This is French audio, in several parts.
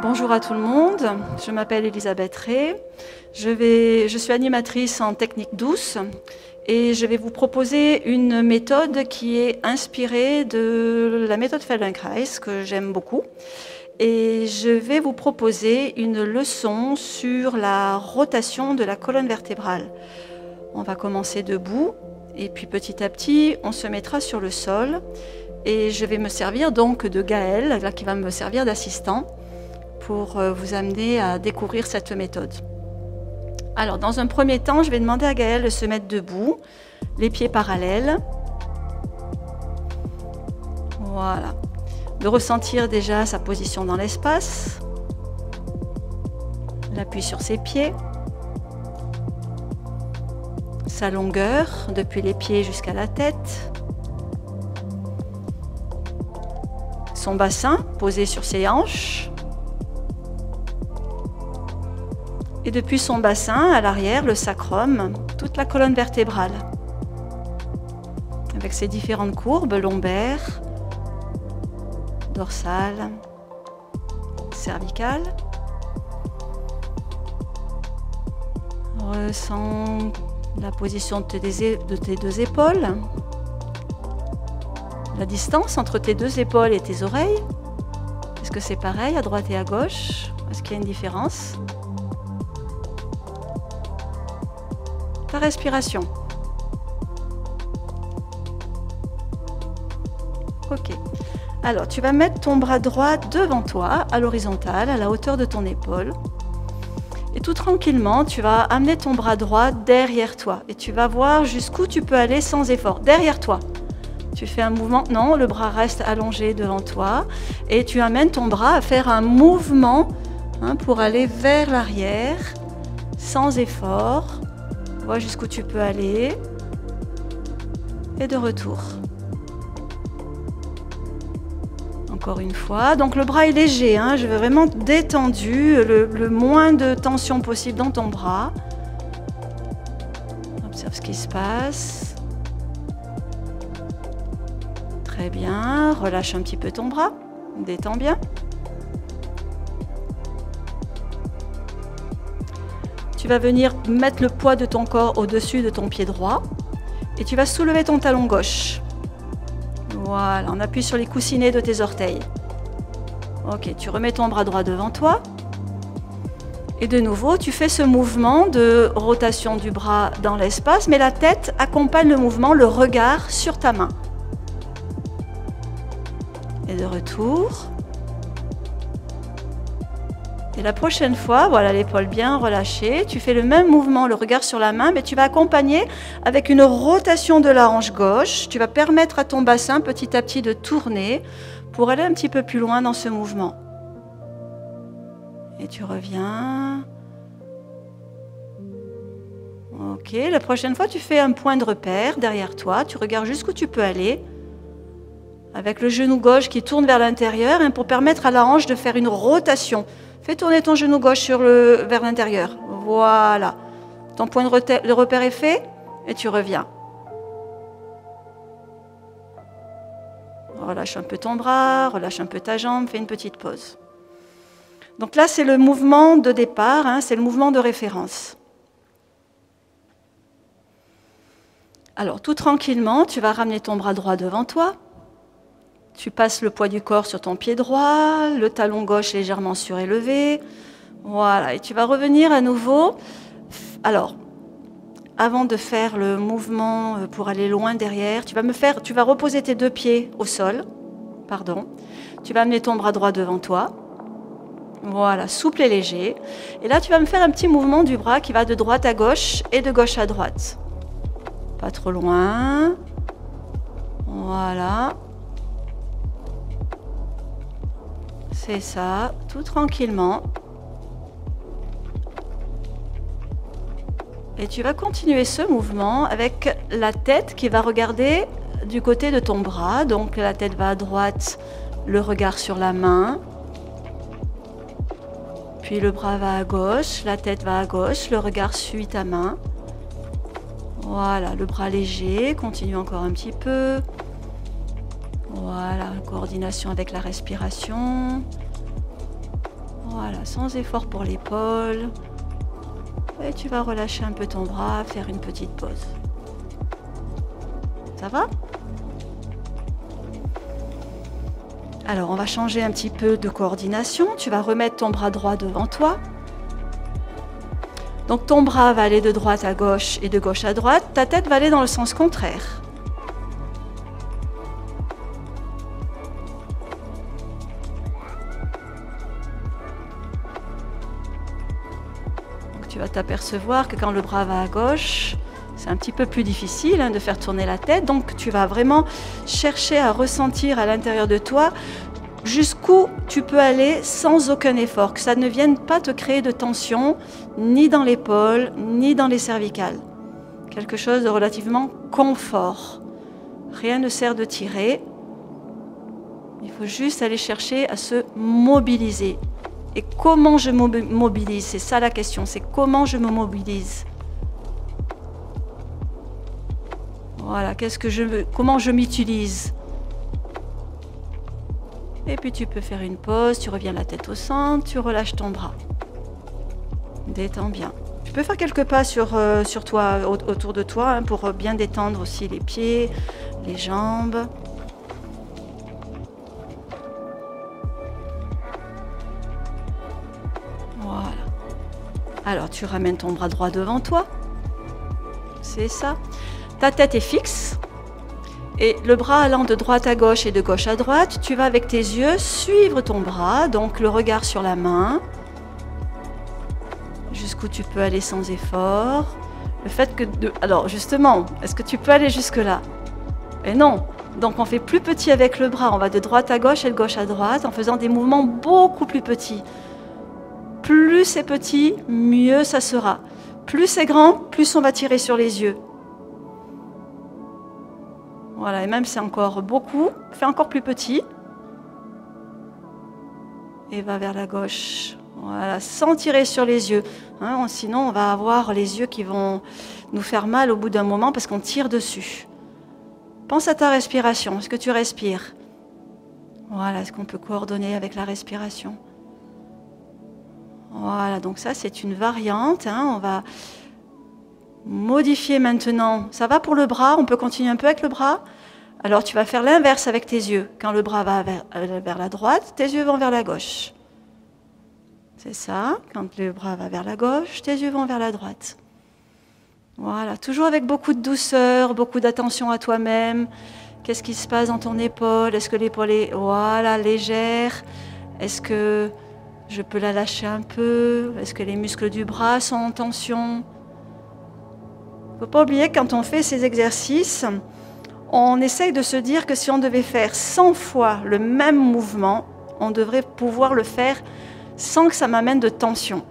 Bonjour à tout le monde, je m'appelle Elisabeth Ray, je suis animatrice en technique douce et je vais vous proposer une méthode qui est inspirée de la méthode Feldenkrais que j'aime beaucoup. Et je vais vous proposer une leçon sur la rotation de la colonne vertébrale. On va commencer debout et puis petit à petit on se mettra sur le sol et je vais me servir donc de Gaël, là, qui va me servir d'assistant pour vous amener à découvrir cette méthode. Alors dans un premier temps, je vais demander à Gaël de se mettre debout, les pieds parallèles. Voilà. De ressentir déjà sa position dans l'espace, l'appui sur ses pieds, sa longueur depuis les pieds jusqu'à la tête, son bassin posé sur ses hanches, et depuis son bassin à l'arrière, le sacrum, toute la colonne vertébrale, avec ses différentes courbes lombaires, dorsale, cervicale. Ressens la position de tes deux épaules, la distance entre tes deux épaules et tes oreilles. Est-ce que c'est pareil à droite et à gauche? Est-ce qu'il y a une différence? Ta respiration. Ok. Alors, tu vas mettre ton bras droit devant toi, à l'horizontale, à la hauteur de ton épaule. Et tout tranquillement, tu vas amener ton bras droit derrière toi. Et tu vas voir jusqu'où tu peux aller sans effort. Derrière toi. Tu fais un mouvement. Non, le bras reste allongé devant toi. Et tu amènes ton bras à faire un mouvement pour aller vers l'arrière, sans effort. Vois jusqu'où tu peux aller. Et de retour. Encore une fois, donc le bras est léger, je veux vraiment détendu, le moins de tension possible dans ton bras. Observe ce qui se passe. Très bien, relâche un petit peu ton bras, détends bien. Tu vas venir mettre le poids de ton corps au-dessus de ton pied droit et tu vas soulever ton talon gauche. Voilà, on appuie sur les coussinets de tes orteils. Ok, tu remets ton bras droit devant toi. Et de nouveau, tu fais ce mouvement de rotation du bras dans l'espace, mais la tête accompagne le mouvement, le regard sur ta main. Et de retour. Et la prochaine fois, voilà l'épaule bien relâchée, tu fais le même mouvement, le regard sur la main, mais tu vas accompagner avec une rotation de la hanche gauche. Tu vas permettre à ton bassin petit à petit de tourner pour aller un petit peu plus loin dans ce mouvement. Et tu reviens. Ok, la prochaine fois, tu fais un point de repère derrière toi. Tu regardes jusqu'où tu peux aller. Avec le genou gauche qui tourne vers l'intérieur pour permettre à la hanche de faire une rotation. Fais tourner ton genou gauche vers l'intérieur. Voilà. Ton point de repère est fait et tu reviens. Relâche un peu ton bras, relâche un peu ta jambe, fais une petite pause. Donc là, c'est le mouvement de départ, c'est le mouvement de référence. Alors, tout tranquillement, tu vas ramener ton bras droit devant toi. Tu passes le poids du corps sur ton pied droit, le talon gauche légèrement surélevé. Voilà, et tu vas revenir à nouveau. Alors, avant de faire le mouvement pour aller loin derrière, tu vas reposer tes deux pieds au sol. Pardon. Tu vas amener ton bras droit devant toi. Voilà, souple et léger. Et là, tu vas me faire un petit mouvement du bras qui va de droite à gauche et de gauche à droite. Pas trop loin. Voilà. C'est ça, tout tranquillement. Et tu vas continuer ce mouvement avec la tête qui va regarder du côté de ton bras. Donc la tête va à droite, le regard sur la main. Puis le bras va à gauche, la tête va à gauche, le regard suit ta main. Voilà, le bras léger, continue encore un petit peu. Voilà, coordination avec la respiration. Voilà, sans effort pour l'épaule. Et tu vas relâcher un peu ton bras, faire une petite pause. Ça va? Alors, on va changer un petit peu de coordination. Tu vas remettre ton bras droit devant toi. Donc, ton bras va aller de droite à gauche et de gauche à droite. Ta tête va aller dans le sens contraire. Donc, tu vas t'apercevoir que quand le bras va à gauche, c'est un petit peu plus difficile de faire tourner la tête. Donc, tu vas vraiment chercher à ressentir à l'intérieur de toi jusqu'où tu peux aller sans aucun effort, que ça ne vienne pas te créer de tension, ni dans l'épaule, ni dans les cervicales. Quelque chose de relativement confort. Rien ne sert de tirer. Il faut juste aller chercher à se mobiliser. Et comment je me mobilise? C'est ça la question, c'est comment je me mobilise. Voilà, comment je m'utilise? Et puis tu peux faire une pause, tu reviens la tête au centre, tu relâches ton bras. Détends bien. Tu peux faire quelques pas sur toi, autour de toi, pour bien détendre aussi les pieds, les jambes. Voilà. Alors tu ramènes ton bras droit devant toi. C'est ça. Ta tête est fixe. Et le bras allant de droite à gauche et de gauche à droite, tu vas avec tes yeux suivre ton bras, donc le regard sur la main, jusqu'où tu peux aller sans effort. Le fait que alors justement, est-ce que tu peux aller jusque-là? Et non. Donc on fait plus petit avec le bras, on va de droite à gauche et de gauche à droite en faisant des mouvements beaucoup plus petits. Plus c'est petit, mieux ça sera. Plus c'est grand, plus on va tirer sur les yeux. Voilà, et même c'est encore beaucoup, fais encore plus petit. Et va vers la gauche. Voilà, sans tirer sur les yeux. Sinon, on va avoir les yeux qui vont nous faire mal au bout d'un moment parce qu'on tire dessus. Pense à ta respiration. Est-ce que tu respires? Voilà, est-ce qu'on peut coordonner avec la respiration? Voilà, donc ça c'est une variante. On va modifier maintenant. Ça va pour le bras? On peut continuer un peu avec le bras? Alors tu vas faire l'inverse avec tes yeux. Quand le bras va vers la droite, tes yeux vont vers la gauche. C'est ça. Quand le bras va vers la gauche, tes yeux vont vers la droite. Voilà, toujours avec beaucoup de douceur, beaucoup d'attention à toi-même. Qu'est-ce qui se passe dans ton épaule? Est-ce que l'épaule est légère? Est-ce que je peux la lâcher un peu? Est-ce que les muscles du bras sont en tension? Il ne faut pas oublier que quand on fait ces exercices, on essaye de se dire que si on devait faire 100 fois le même mouvement, on devrait pouvoir le faire sans que ça m'amène de tension.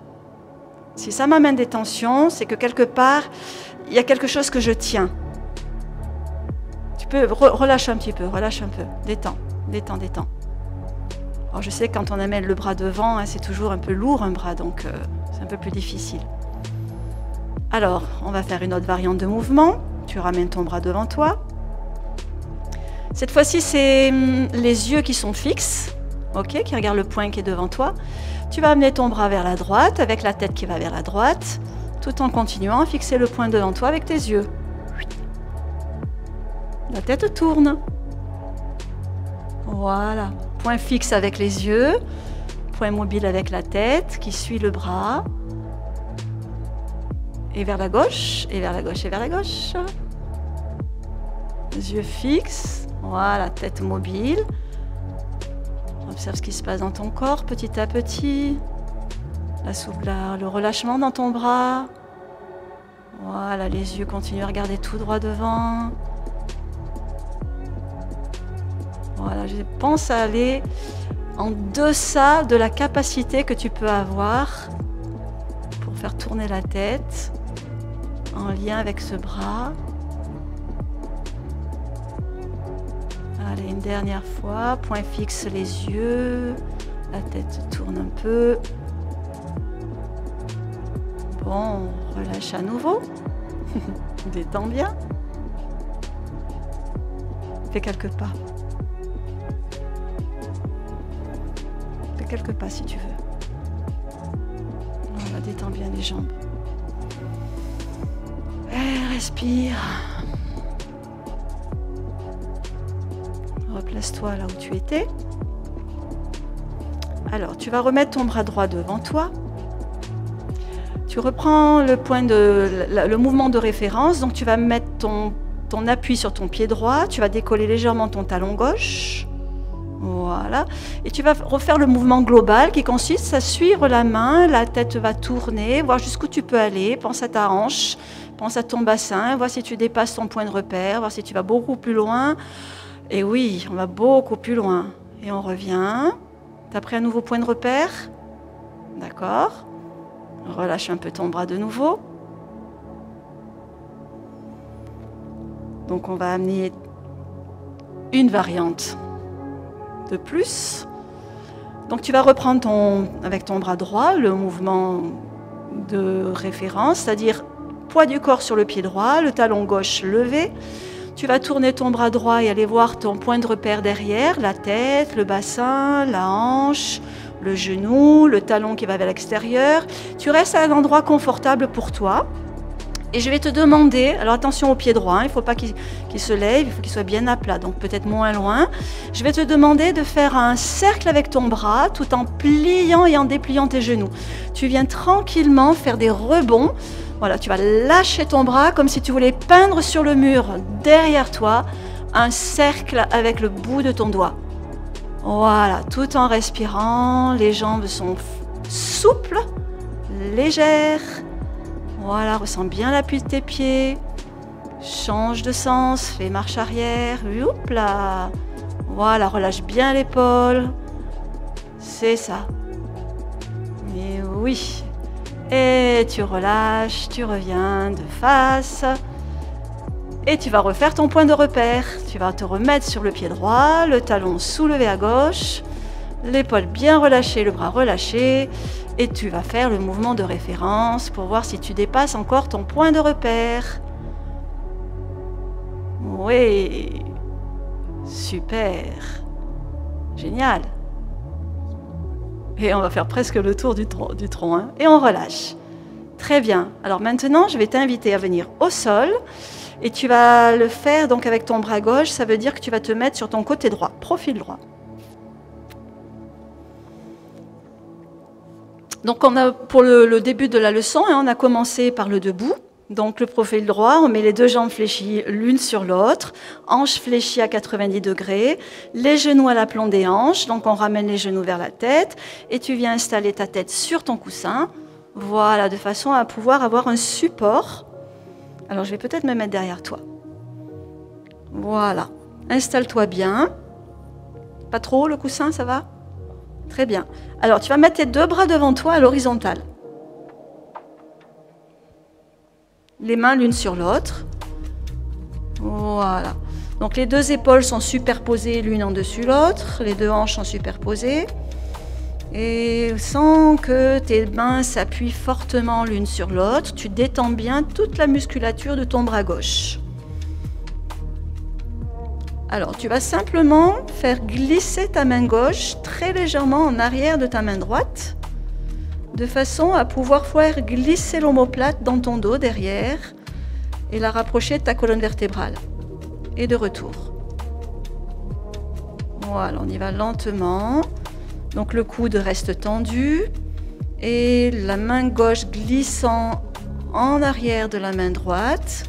Si ça m'amène des tensions, c'est que quelque part, il y a quelque chose que je tiens. Tu peux relâcher un petit peu, relâche un peu, détends, détends, détends. Alors je sais que quand on amène le bras devant, c'est toujours un peu lourd un bras, donc c'est un peu plus difficile. Alors, on va faire une autre variante de mouvement. Tu ramènes ton bras devant toi. Cette fois-ci, c'est les yeux qui sont fixes, ok, qui regardent le point qui est devant toi. Tu vas amener ton bras vers la droite, avec la tête qui va vers la droite, tout en continuant à fixer le point devant toi avec tes yeux. La tête tourne. Voilà. Point fixe avec les yeux, point mobile avec la tête qui suit le bras. Et vers la gauche, et vers la gauche, et vers la gauche. Les yeux fixes. Voilà, tête mobile. Observe ce qui se passe dans ton corps petit à petit. Le relâchement dans ton bras. Voilà, les yeux continuent à regarder tout droit devant. Voilà, je pense à aller en deçà de la capacité que tu peux avoir pour faire tourner la tête en lien avec ce bras. Allez, une dernière fois, point fixe les yeux, la tête tourne un peu. Bon, on relâche à nouveau. Détends bien. Fais quelques pas. Fais quelques pas si tu veux. détends bien les jambes. Et respire. Replace-toi là où tu étais. Alors, tu vas remettre ton bras droit devant toi. Tu reprends le mouvement de référence. Donc, tu vas mettre ton appui sur ton pied droit. Tu vas décoller légèrement ton talon gauche. Voilà. Et tu vas refaire le mouvement global qui consiste à suivre la main. La tête va tourner, voir jusqu'où tu peux aller. Pense à ta hanche, pense à ton bassin. Vois si tu dépasses ton point de repère. Voir si tu vas beaucoup plus loin. Et oui, on va beaucoup plus loin. Et on revient. Tu as pris un nouveau point de repère? D'accord. Relâche un peu ton bras de nouveau. Donc on va amener une variante de plus. Donc tu vas reprendre avec ton bras droit le mouvement de référence, c'est-à-dire poids du corps sur le pied droit, le talon gauche levé. Tu vas tourner ton bras droit et aller voir ton point de repère derrière, la tête, le bassin, la hanche, le genou, le talon qui va vers l'extérieur. Tu restes à un endroit confortable pour toi. Et je vais te demander, alors attention au pied droit, il ne faut pas qu'il se lève, il faut qu'il soit bien à plat, donc peut-être moins loin. Je vais te demander de faire un cercle avec ton bras tout en pliant et en dépliant tes genoux. Tu viens tranquillement faire des rebonds. Voilà, tu vas lâcher ton bras comme si tu voulais peindre sur le mur derrière toi un cercle avec le bout de ton doigt. Voilà, tout en respirant, les jambes sont souples, légères. Voilà, ressens bien l'appui de tes pieds. Change de sens, fais marche arrière. Hop là. Voilà, relâche bien l'épaule. C'est ça. Et oui. Et tu relâches, tu reviens de face. Et tu vas refaire ton point de repère. Tu vas te remettre sur le pied droit, le talon soulevé à gauche, l'épaule bien relâchée, le bras relâché. Et tu vas faire le mouvement de référence pour voir si tu dépasses encore ton point de repère. Oui, super, génial. Et on va faire presque le tour du tronc, hein. Et on relâche. Très bien. Alors maintenant, je vais t'inviter à venir au sol. Et tu vas le faire donc avec ton bras gauche. Ça veut dire que tu vas te mettre sur ton côté droit, profil droit. Donc pour le début de la leçon, on a commencé par le debout. Donc le profil droit, on met les deux jambes fléchies l'une sur l'autre, hanches fléchies à 90 degrés, les genoux à l'aplomb des hanches, donc on ramène les genoux vers la tête et tu viens installer ta tête sur ton coussin, voilà, de façon à pouvoir avoir un support. Alors je vais peut-être me mettre derrière toi. Voilà, installe-toi bien. Pas trop le coussin, ça va ? Très bien. Alors tu vas mettre tes deux bras devant toi à l'horizontale. Les mains l'une sur l'autre. Voilà. Donc les deux épaules sont superposées l'une en dessus l'autre. Les deux hanches sont superposées. Et sans que tes mains s'appuient fortement l'une sur l'autre, tu détends bien toute la musculature de ton bras gauche. Alors tu vas simplement faire glisser ta main gauche très légèrement en arrière de ta main droite, de façon à pouvoir faire glisser l'omoplate dans ton dos derrière et la rapprocher de ta colonne vertébrale. Et de retour. Voilà, on y va lentement. Donc le coude reste tendu et la main gauche glissant en arrière de la main droite.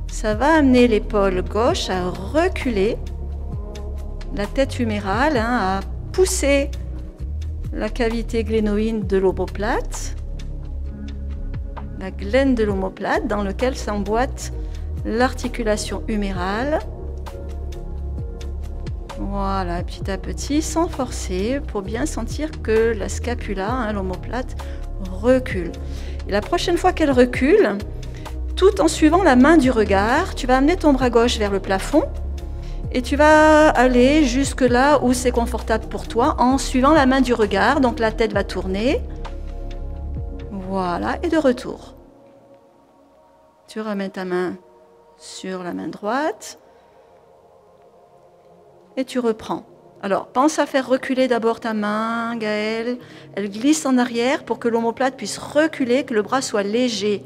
Ça va amener l'épaule gauche à reculer, la tête humérale à pousser la cavité glénoïde de l'omoplate, la glène de l'omoplate dans lequel s'emboîte l'articulation humérale. Voilà, petit à petit, sans forcer, pour bien sentir que la scapula, l'omoplate, recule. Et la prochaine fois qu'elle recule, tout en suivant la main du regard, tu vas amener ton bras gauche vers le plafond et tu vas aller jusque là où c'est confortable pour toi en suivant la main du regard. Donc la tête va tourner. Voilà, et de retour. Tu ramènes ta main sur la main droite et tu reprends. Alors, pense à faire reculer d'abord ta main, Gaëlle. Elle glisse en arrière pour que l'omoplate puisse reculer, que le bras soit léger.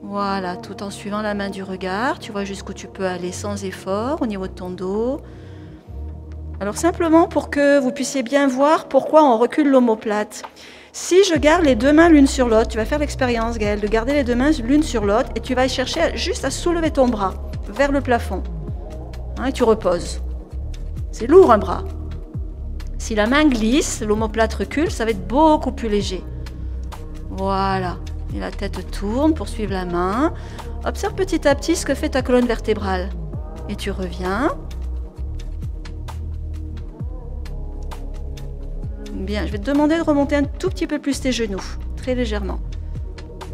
Voilà, tout en suivant la main du regard. Tu vois jusqu'où tu peux aller sans effort au niveau de ton dos. Alors, simplement pour que vous puissiez bien voir pourquoi on recule l'omoplate. Si je garde les deux mains l'une sur l'autre, tu vas faire l'expérience, Gaëlle, de garder les deux mains l'une sur l'autre et tu vas chercher juste à soulever ton bras vers le plafond. Et tu reposes. C'est lourd un bras. Si la main glisse, l'omoplate recule, ça va être beaucoup plus léger. Voilà. Et la tête tourne pour suivre la main. Observe petit à petit ce que fait ta colonne vertébrale. Et tu reviens. Bien, je vais te demander de remonter un tout petit peu plus tes genoux, très légèrement.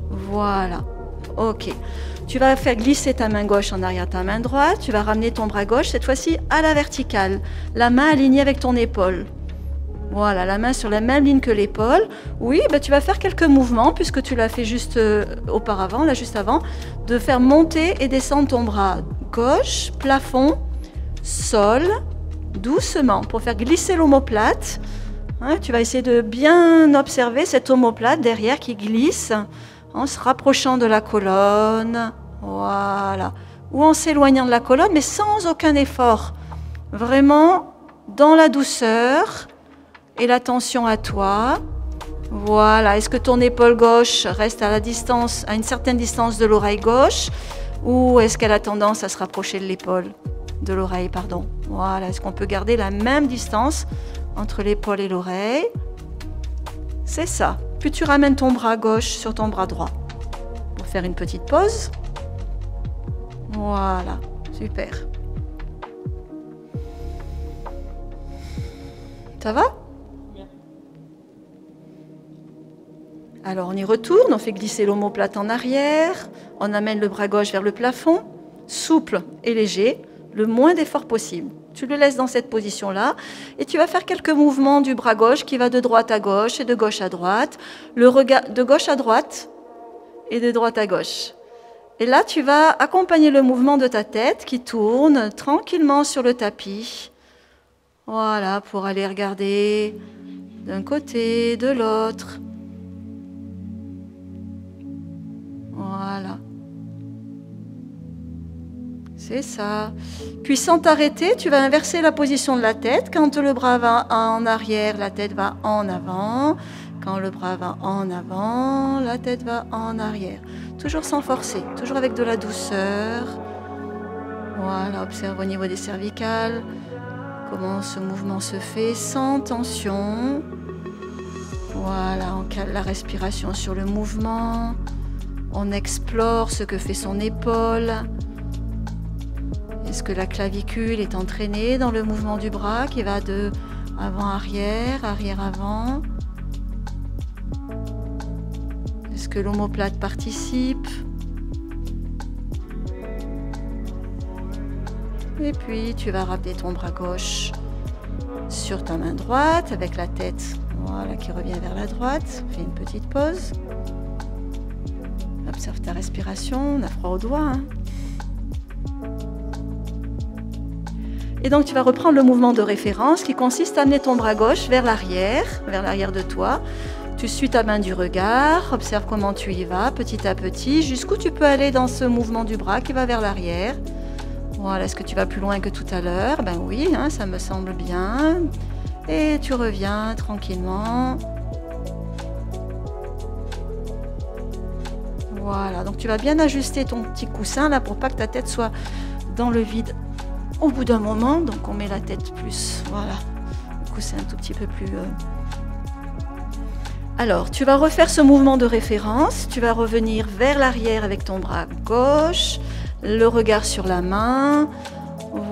Voilà. Ok. Tu vas faire glisser ta main gauche en arrière de ta main droite. Tu vas ramener ton bras gauche, cette fois-ci à la verticale. La main alignée avec ton épaule. Voilà, la main sur la même ligne que l'épaule. Oui, tu vas faire quelques mouvements, puisque tu l'as fait juste auparavant, là juste avant, de faire monter et descendre ton bras gauche, plafond, sol, doucement, pour faire glisser l'omoplate. Tu vas essayer de bien observer cette omoplate derrière qui glisse en se rapprochant de la colonne. Voilà. Ou en s'éloignant de la colonne, mais sans aucun effort. Vraiment dans la douceur et l'attention à toi. Voilà. Est-ce que ton épaule gauche reste à la distance, à une certaine distance de l'oreille gauche, ou est-ce qu'elle a tendance à se rapprocher de l'épaule, de l'oreille, pardon. Voilà. Est-ce qu'on peut garder la même distance entre l'épaule et l'oreille? C'est ça. Puis tu ramènes ton bras gauche sur ton bras droit pour faire une petite pause. Voilà, super. Ça va? Alors on y retourne, on fait glisser l'omoplate en arrière, on amène le bras gauche vers le plafond, souple et léger, le moins d'effort possible. Tu le laisses dans cette position-là et tu vas faire quelques mouvements du bras gauche qui va de droite à gauche et de gauche à droite, le regard de gauche à droite et de droite à gauche. Et là, tu vas accompagner le mouvement de ta tête qui tourne tranquillement sur le tapis. Voilà, pour aller regarder d'un côté, de l'autre. Voilà. C'est ça. Puis sans t'arrêter, tu vas inverser la position de la tête. Quand le bras va en arrière, la tête va en avant. Quand le bras va en avant, la tête va en arrière. Toujours sans forcer, toujours avec de la douceur. Voilà, observe au niveau des cervicales comment ce mouvement se fait sans tension. Voilà, on cale la respiration sur le mouvement. On explore ce que fait son épaule. Est-ce que la clavicule est entraînée dans le mouvement du bras qui va de avant-arrière, arrière-avant? Est-ce que l'omoplate participe? Et puis tu vas ramener ton bras gauche sur ta main droite avec la tête, voilà, qui revient vers la droite. Fais une petite pause. Observe ta respiration, on a froid aux doigts. Et donc tu vas reprendre le mouvement de référence qui consiste à amener ton bras gauche vers l'arrière de toi. Tu suis ta main du regard, observe comment tu y vas petit à petit, jusqu'où tu peux aller dans ce mouvement du bras qui va vers l'arrière. Voilà, est-ce que tu vas plus loin que tout à l'heure? Ben oui, ça me semble bien. Et tu reviens tranquillement. Voilà, donc tu vas bien ajuster ton petit coussin là pour pas que ta tête soit dans le vide au bout d'un moment. Donc on met la tête plus, voilà, le coussin un tout petit peu plus... Alors, tu vas refaire ce mouvement de référence. Tu vas revenir vers l'arrière avec ton bras gauche, le regard sur la main.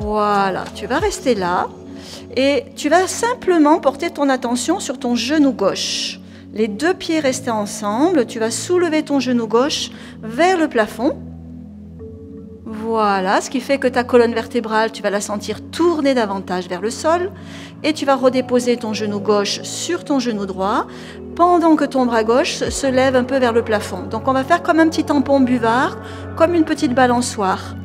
Voilà, tu vas rester là et tu vas simplement porter ton attention sur ton genou gauche. Les deux pieds restés ensemble, tu vas soulever ton genou gauche vers le plafond. Voilà, ce qui fait que ta colonne vertébrale, tu vas la sentir tourner davantage vers le sol et tu vas redéposer ton genou gauche sur ton genou droit pendant que ton bras gauche se lève un peu vers le plafond. Donc on va faire comme un petit tampon buvard, comme une petite balançoire.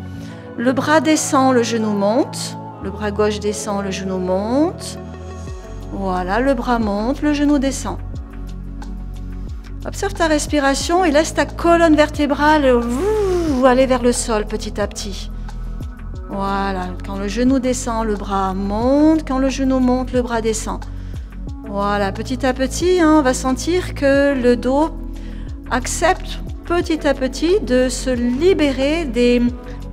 Le bras descend, le genou monte. Le bras gauche descend, le genou monte. Voilà, le bras monte, le genou descend. Observe ta respiration et laisse ta colonne vertébrale aller vers le sol petit à petit. Voilà, quand le genou descend, le bras monte. Quand le genou monte, le bras descend. Voilà, petit à petit, on va sentir que le dos accepte petit à petit de se libérer des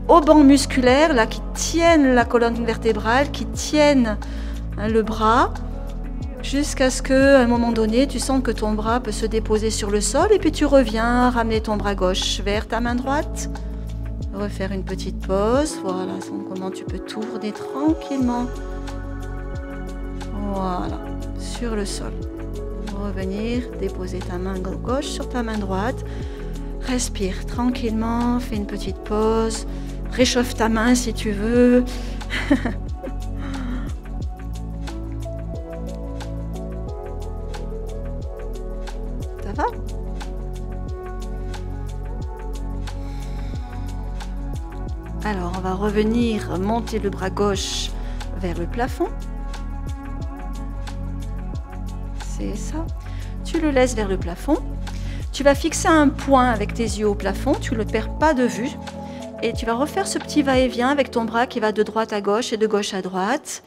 haubans musculaires là, qui tiennent la colonne vertébrale, qui tiennent le bras, jusqu'à ce qu'à un moment donné, tu sens que ton bras peut se déposer sur le sol et puis tu reviens ramener ton bras gauche vers ta main droite. Refaire une petite pause. Voilà, comment tu peux tourner tranquillement. Voilà, sur le sol. Revenir, déposer ta main gauche sur ta main droite. Respire tranquillement, fais une petite pause. Réchauffe ta main si tu veux. Ça va ? Alors, on va revenir monter le bras gauche vers le plafond. C'est ça. Tu le laisses vers le plafond. Tu vas fixer un point avec tes yeux au plafond. Tu ne le perds pas de vue. Et tu vas refaire ce petit va-et-vient avec ton bras qui va de droite à gauche et de gauche à droite.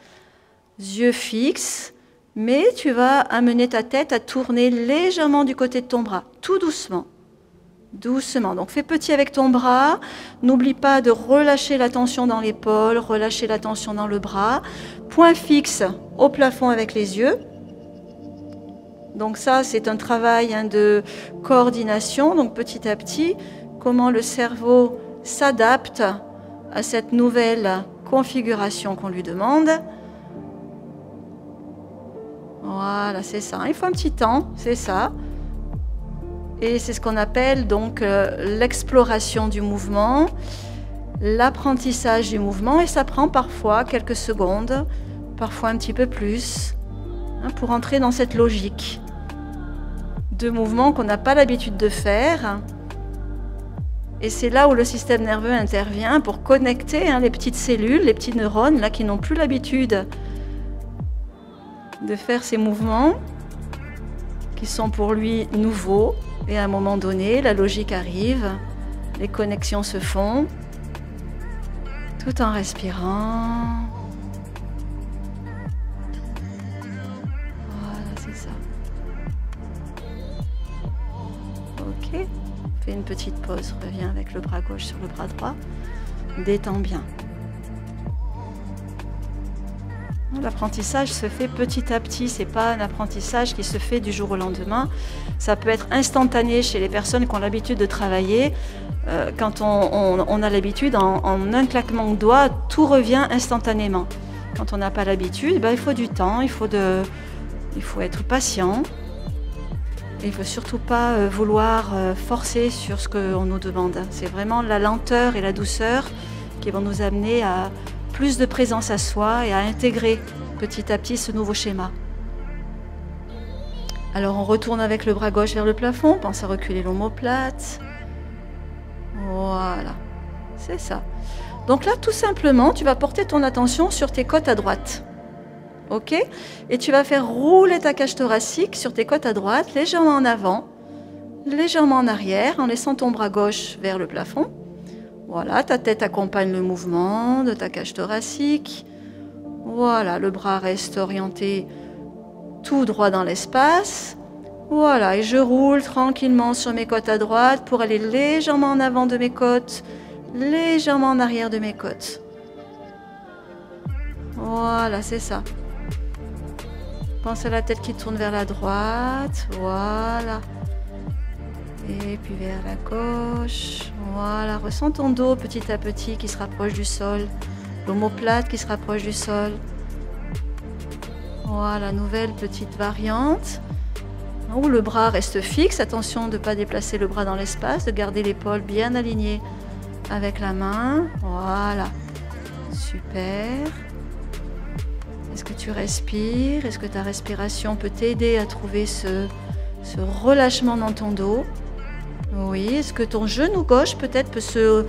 Yeux fixes. Mais tu vas amener ta tête à tourner légèrement du côté de ton bras. Tout doucement. Doucement. Donc fais petit avec ton bras. N'oublie pas de relâcher la tension dans l'épaule, relâcher la tension dans le bras. Point fixe au plafond avec les yeux. Donc ça, c'est un travail de coordination. Donc petit à petit, comment le cerveau s'adapte à cette nouvelle configuration qu'on lui demande. Voilà, c'est ça. Il faut un petit temps, c'est ça. Et c'est ce qu'on appelle donc l'exploration du mouvement, l'apprentissage du mouvement. Et ça prend parfois quelques secondes, parfois un petit peu plus, pour entrer dans cette logique de mouvement qu'on n'a pas l'habitude de faire. Et c'est là où le système nerveux intervient pour connecter les petites cellules, les petits neurones là, qui n'ont plus l'habitude de faire ces mouvements, qui sont pour lui nouveaux. Et à un moment donné, la logique arrive, les connexions se font, tout en respirant. Voilà, c'est ça. Ok. Fais une petite pause, reviens avec le bras gauche sur le bras droit. Détends bien. L'apprentissage se fait petit à petit, c'est pas un apprentissage qui se fait du jour au lendemain. Ça peut être instantané chez les personnes qui ont l'habitude de travailler. Quand on a l'habitude, en un claquement de doigts, tout revient instantanément. Quand on n'a pas l'habitude, il faut du temps, il faut être patient. Il ne faut surtout pas vouloir forcer sur ce qu'on nous demande. C'est vraiment la lenteur et la douceur qui vont nous amener à plus de présence à soi et à intégrer petit à petit ce nouveau schéma. Alors on retourne avec le bras gauche vers le plafond, pense à reculer l'omoplate. Voilà, c'est ça. Donc là, tout simplement, tu vas porter ton attention sur tes côtes à droite. Ok ? Et tu vas faire rouler ta cage thoracique sur tes côtes à droite, légèrement en avant, légèrement en arrière, en laissant ton bras gauche vers le plafond. Voilà, ta tête accompagne le mouvement de ta cage thoracique. Voilà, le bras reste orienté tout droit dans l'espace. Voilà, et je roule tranquillement sur mes côtes à droite pour aller légèrement en avant de mes côtes, légèrement en arrière de mes côtes. Voilà, c'est ça. Pense à la tête qui tourne vers la droite. Voilà. Et puis vers la gauche. Voilà, ressens ton dos petit à petit qui se rapproche du sol. L'omoplate qui se rapproche du sol. Voilà, nouvelle petite variante. Où le bras reste fixe. Attention de ne pas déplacer le bras dans l'espace, de garder l'épaule bien alignée avec la main. Voilà. Super. Est-ce que tu respires? Est-ce que ta respiration peut t'aider à trouver ce relâchement dans ton dos? Oui. Est-ce que ton genou gauche peut-être peut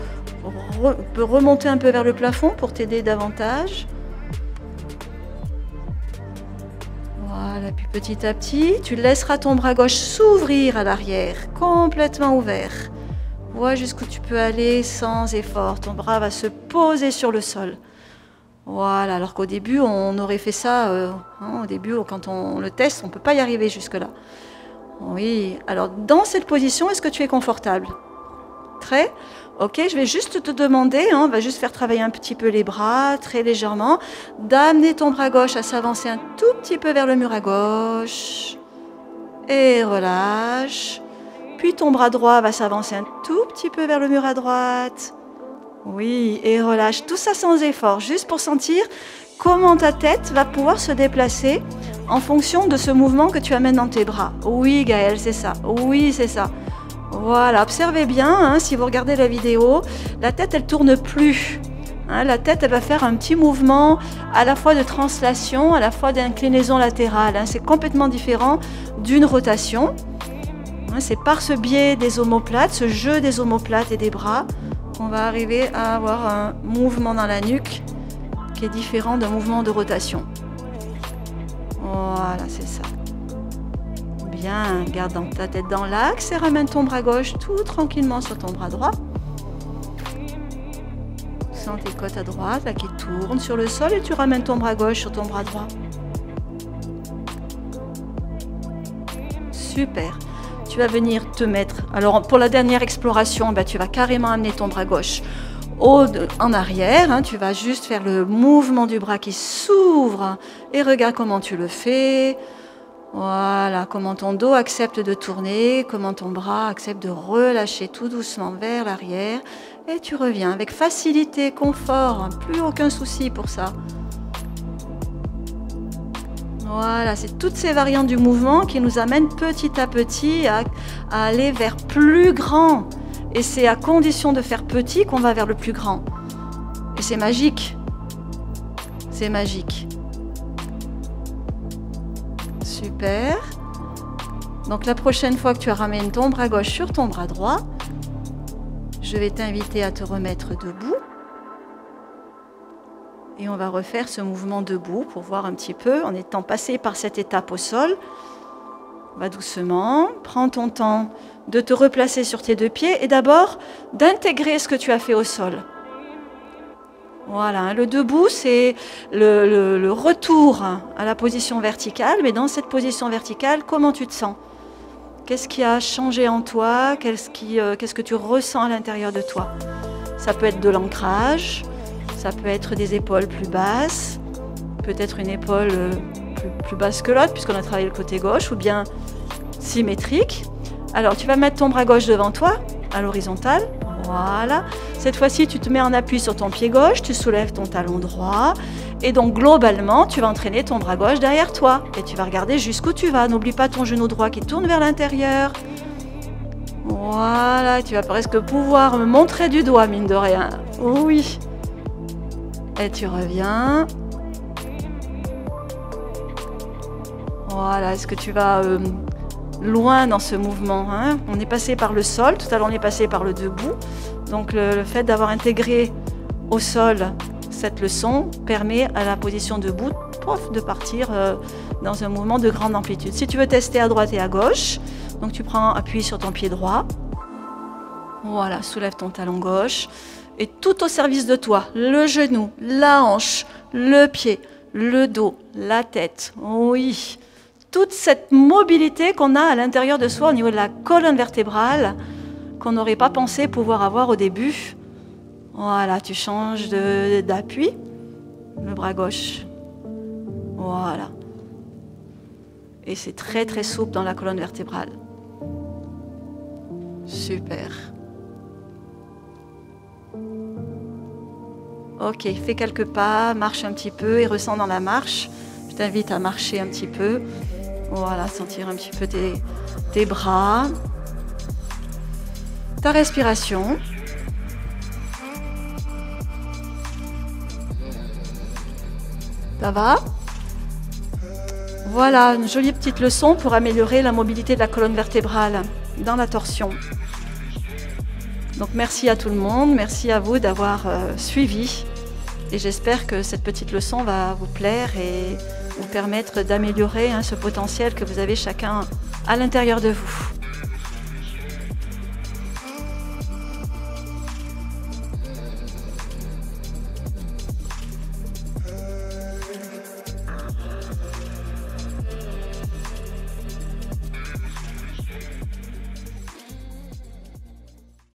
remonter un peu vers le plafond pour t'aider davantage? Voilà, puis petit à petit, tu laisseras ton bras gauche s'ouvrir à l'arrière, complètement ouvert. Vois jusqu'où tu peux aller sans effort. Ton bras va se poser sur le sol. Voilà, alors qu'au début, on aurait fait ça, au début, quand on le teste, on ne peut pas y arriver jusque-là. Oui, alors dans cette position, est-ce que tu es confortable? Très. Ok, je vais juste te demander, on va juste faire travailler un petit peu les bras, très légèrement, d'amener ton bras gauche à s'avancer un tout petit peu vers le mur à gauche. Et relâche. Puis ton bras droit va s'avancer un tout petit peu vers le mur à droite. Oui, et relâche. Tout ça sans effort, juste pour sentir comment ta tête va pouvoir se déplacer en fonction de ce mouvement que tu amènes dans tes bras. Oui, Gaëlle, c'est ça. Oui, c'est ça. Voilà, observez bien, si vous regardez la vidéo, la tête, elle tourne plus. La tête, elle va faire un petit mouvement à la fois de translation, à la fois d'inclinaison latérale. C'est complètement différent d'une rotation. C'est par ce biais des omoplates, ce jeu des omoplates et des bras, qu'on va arriver à avoir un mouvement dans la nuque qui est différent d'un mouvement de rotation. Voilà, c'est ça. Bien, garde ta tête dans l'axe et ramène ton bras gauche tout tranquillement sur ton bras droit. Sens tes côtes à droite là, qui tournent sur le sol et tu ramènes ton bras gauche sur ton bras droit. Super. Tu vas venir te mettre. Alors pour la dernière exploration, tu vas carrément amener ton bras gauche en arrière. Tu vas juste faire le mouvement du bras qui s'ouvre et regarde comment tu le fais. Voilà, comment ton dos accepte de tourner, comment ton bras accepte de relâcher tout doucement vers l'arrière. Et tu reviens avec facilité, confort, plus aucun souci pour ça. Voilà, c'est toutes ces variantes du mouvement qui nous amènent petit à petit à aller vers plus grand. Et c'est à condition de faire petit qu'on va vers le plus grand. Et c'est magique. C'est magique. Super. Donc la prochaine fois que tu ramènes ton bras gauche sur ton bras droit, je vais t'inviter à te remettre debout. Et on va refaire ce mouvement debout pour voir un petit peu, en étant passé par cette étape au sol. Va doucement, prends ton temps de te replacer sur tes deux pieds et d'abord d'intégrer ce que tu as fait au sol. Voilà, le debout, c'est le retour à la position verticale, mais dans cette position verticale, comment tu te sens? Qu'est-ce qui a changé en toi? Qu'est-ce que tu ressens à l'intérieur de toi? Ça peut être de l'ancrage, ça peut être des épaules plus basses, peut-être une épaule plus basse que l'autre, puisqu'on a travaillé le côté gauche, ou bien symétrique. Alors, tu vas mettre ton bras gauche devant toi, à l'horizontale. Voilà. Cette fois-ci, tu te mets en appui sur ton pied gauche, tu soulèves ton talon droit. Et donc, globalement, tu vas entraîner ton bras gauche derrière toi. Et tu vas regarder jusqu'où tu vas. N'oublie pas ton genou droit qui tourne vers l'intérieur. Voilà. Tu vas presque pouvoir me montrer du doigt, mine de rien. Oui. Et tu reviens. Voilà. Est-ce que tu vas loin dans ce mouvement, On est passé par le sol, tout à l'heure on est passé par le debout. Donc le fait d'avoir intégré au sol cette leçon permet à la position debout de partir dans un mouvement de grande amplitude. Si tu veux tester à droite et à gauche, donc tu prends appui sur ton pied droit. Voilà, soulève ton talon gauche. Et tout au service de toi, le genou, la hanche, le pied, le dos, la tête, oui. Toute cette mobilité qu'on a à l'intérieur de soi au niveau de la colonne vertébrale qu'on n'aurait pas pensé pouvoir avoir au début. Voilà, tu changes d'appui, le bras gauche. Voilà. Et c'est très très souple dans la colonne vertébrale. Super. Ok, fais quelques pas, marche un petit peu et ressens dans la marche. Je t'invite à marcher un petit peu. Voilà, sentir un petit peu tes bras. Ta respiration. Ça va? Voilà, une jolie petite leçon pour améliorer la mobilité de la colonne vertébrale dans la torsion. Donc merci à tout le monde, merci à vous d'avoir suivi Et j'espère que cette petite leçon va vous plaire et vous permettre d'améliorer ce potentiel que vous avez chacun à l'intérieur de vous.